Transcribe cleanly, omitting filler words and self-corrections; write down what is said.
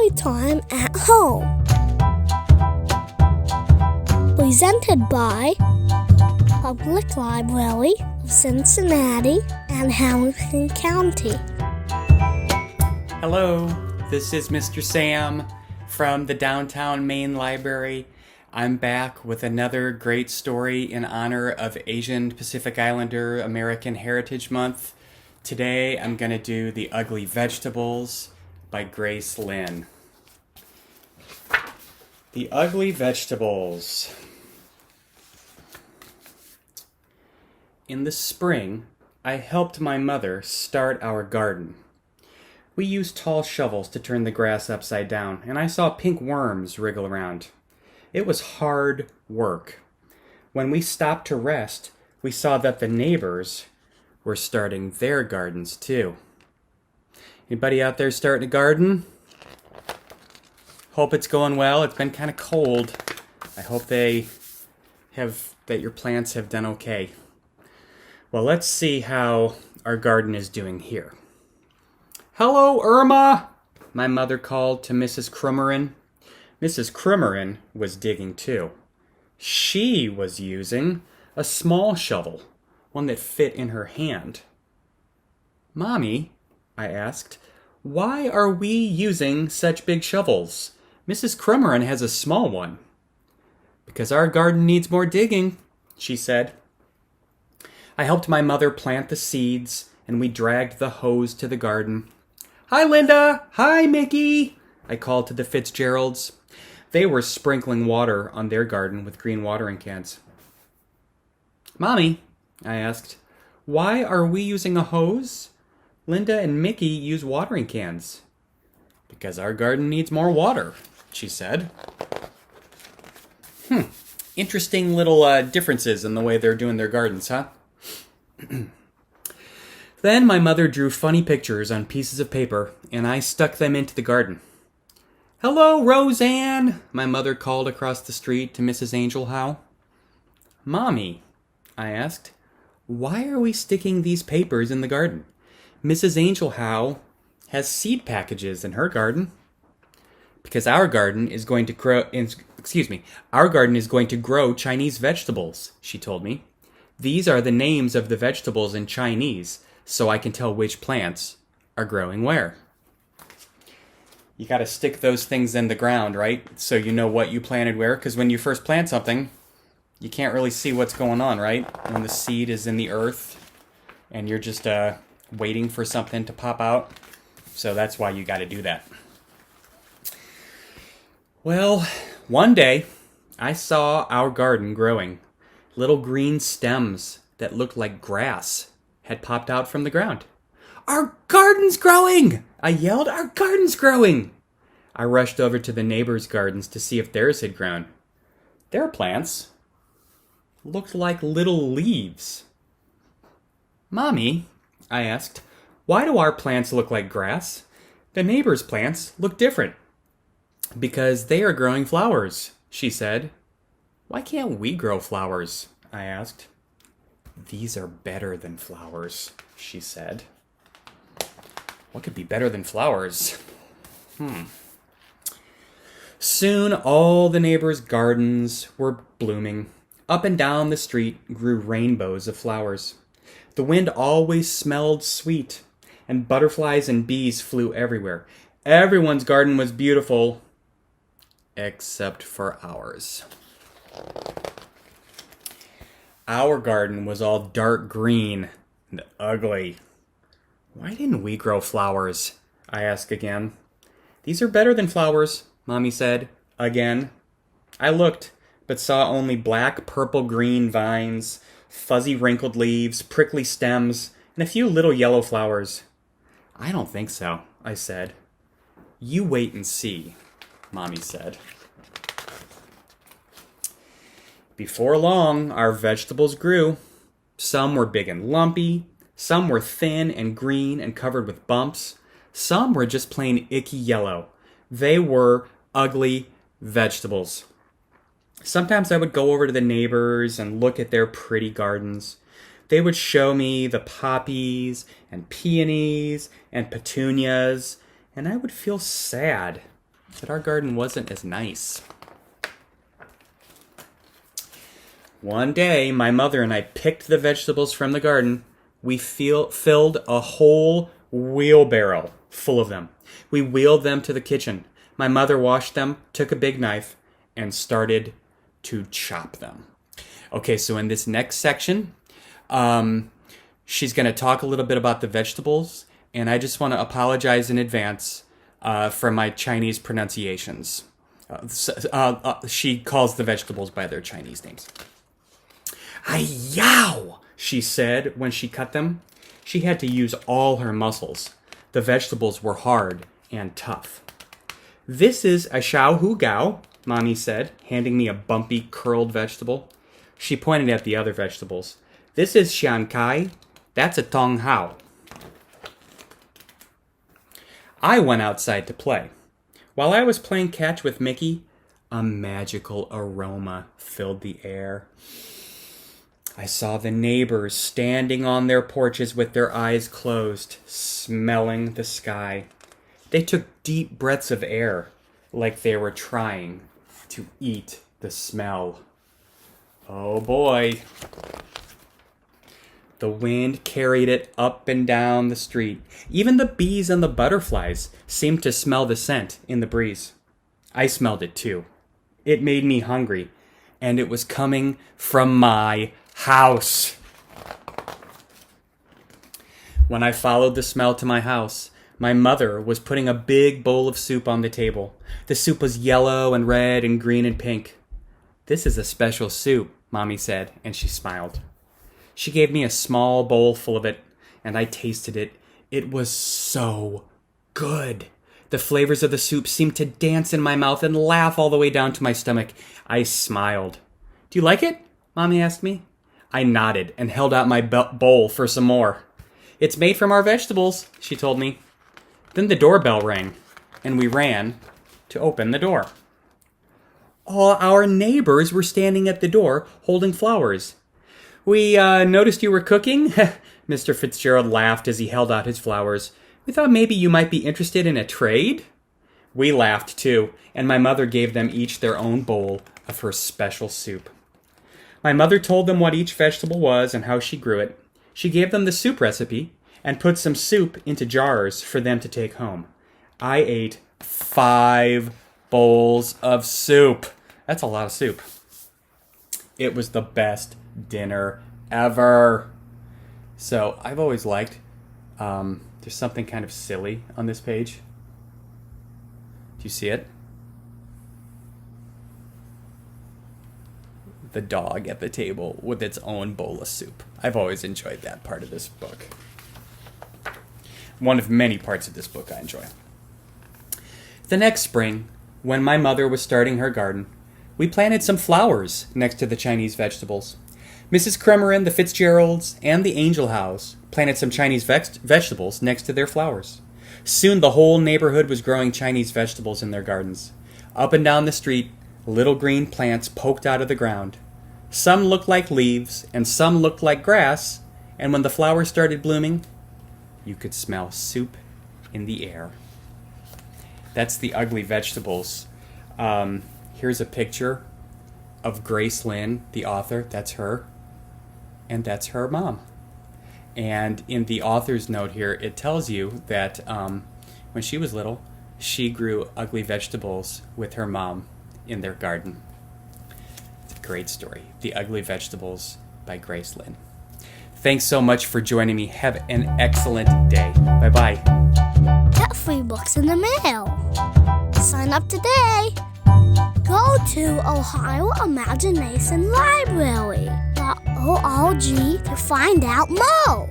Storytime at Home. Presented by Public Library of Cincinnati and Hamilton County. Hello, this is Mr. Sam from the Downtown Main Library. I'm back with another great story in honor of Asian Pacific Islander American Heritage Month. Today I'm going to do The Ugly Vegetables by Grace Lynn. The Ugly Vegetables. In the spring, I helped my mother start our garden. We used tall shovels to turn the grass upside down, and I saw pink worms wriggle around. It was hard work. When we stopped to rest, we saw that the neighbors were starting their gardens too. Anybody out there starting a garden? Hope it's going well. It's been kind of cold. I hope that your plants have done okay. Well, let's see how our garden is doing here. Hello, Irma, my mother called to Mrs. Crummerin. Mrs. Crummerin was digging too. She was using a small shovel, one that fit in her hand. Mommy, I asked, why are we using such big shovels? Mrs. Crummerin has a small one. Because our garden needs more digging, she said. I helped my mother plant the seeds, and we dragged the hose to the garden. Hi, Linda! Hi, Mickey! I called to the Fitzgeralds. They were sprinkling water on their garden with green watering cans. Mommy, I asked, why are we using a hose? Linda and Mickey use watering cans. Because our garden needs more water, she said. Interesting little differences in the way they're doing their gardens, huh? Then my mother drew funny pictures on pieces of paper, and I stuck them into the garden. Hello, Roseanne, my mother called across the street to Mrs. Angel Howe. Mommy, I asked, why are we sticking these papers in the garden? Mrs. Angel Howe has seed packages in her garden. Because our garden is going to grow Chinese vegetables, she told me. These are the names of the vegetables in Chinese, so I can tell which plants are growing where. You got to stick those things in the ground, right? So you know what you planted where, because when you first plant something, you can't really see what's going on, right? When the seed is in the earth, and you're just waiting for something to pop out. So that's why you got to do that. Well, one day, I saw our garden growing. Little green stems that looked like grass had popped out from the ground. Our garden's growing! I yelled, our garden's growing! I rushed over to the neighbors' gardens to see if theirs had grown. Their plants looked like little leaves. Mommy, I asked, why do our plants look like grass? The neighbors' plants look different. Because they are growing flowers, she said. Why can't we grow flowers? I asked. These are better than flowers, she said. What could be better than flowers? Soon all the neighbors' gardens were blooming. Up and down the street grew rainbows of flowers. The wind always smelled sweet, and butterflies and bees flew everywhere. Everyone's garden was beautiful, except for ours. Our garden was all dark green and ugly. Why didn't we grow flowers? I asked again. These are better than flowers, Mommy said, again. I looked, but saw only black, purple, green vines, fuzzy, wrinkled leaves, prickly stems, and a few little yellow flowers. I don't think so, I said. You wait and see, Mommy said. Before long, our vegetables grew. Some were big and lumpy. Some were thin and green and covered with bumps. Some were just plain icky yellow. They were ugly vegetables. Sometimes I would go over to the neighbors and look at their pretty gardens. They would show me the poppies and peonies and petunias, and I would feel sad that our garden wasn't as nice. One day, my mother and I picked the vegetables from the garden. We filled a whole wheelbarrow full of them. We wheeled them to the kitchen. My mother washed them, took a big knife, and started to chop them. Okay, so in this next section, she's going to talk a little bit about the vegetables, and I just want to apologize in advance for my Chinese pronunciations. She calls the vegetables by their Chinese names. Ay-yow, she said when she cut them. She had to use all her muscles. The vegetables were hard and tough. This is a xiao hu gao, Mommy said, handing me a bumpy, curled vegetable. She pointed at the other vegetables. This is xian kai. That's a tong hao. I went outside to play. While I was playing catch with Mickey, a magical aroma filled the air. I saw the neighbors standing on their porches with their eyes closed, smelling the sky. They took deep breaths of air, like they were trying to eat the smell. Oh boy. The wind carried it up and down the street. Even the bees and the butterflies seemed to smell the scent in the breeze. I smelled it too. It made me hungry, and it was coming from my house. When I followed the smell to my house, my mother was putting a big bowl of soup on the table. The soup was yellow and red and green and pink. This is a special soup, Mommy said, and she smiled. She gave me a small bowl full of it, and I tasted it. It was so good. The flavors of the soup seemed to dance in my mouth and laugh all the way down to my stomach. I smiled. Do you like it? Mommy asked me. I nodded and held out my bowl for some more. It's made from our vegetables, she told me. Then the doorbell rang, and we ran to open the door. All our neighbors were standing at the door holding flowers. We noticed you were cooking. Mr. Fitzgerald laughed as he held out his flowers. We thought maybe you might be interested in a trade. We laughed too, and my mother gave them each their own bowl of her special soup. My mother told them what each vegetable was and how she grew it. She gave them the soup recipe and put some soup into jars for them to take home. I ate 5 bowls of soup. That's a lot of soup. It was the best dinner ever. So I've always liked, there's something kind of silly on this page. Do you see it? The dog at the table with its own bowl of soup. I've always enjoyed that part of this book. One of many parts of this book I enjoy. The next spring, when my mother was starting her garden, we planted some flowers next to the Chinese vegetables. Mrs. Crummerin, the Fitzgeralds, and the Angel House planted some Chinese vegetables next to their flowers. Soon the whole neighborhood was growing Chinese vegetables in their gardens. Up and down the street, little green plants poked out of the ground. Some looked like leaves, and some looked like grass, and when the flowers started blooming, you could smell soup in the air. That's the ugly vegetables. Here's a picture of Grace Lynn, the author. That's her. And that's her mom. And in the author's note here, it tells you that when she was little, she grew ugly vegetables with her mom in their garden. It's a great story. The Ugly Vegetables by Grace Lynn. Thanks so much for joining me. Have an excellent day. Bye-bye. Get free books in the mail. Sign up today. Go to Ohio Imagination Library.org to find out more.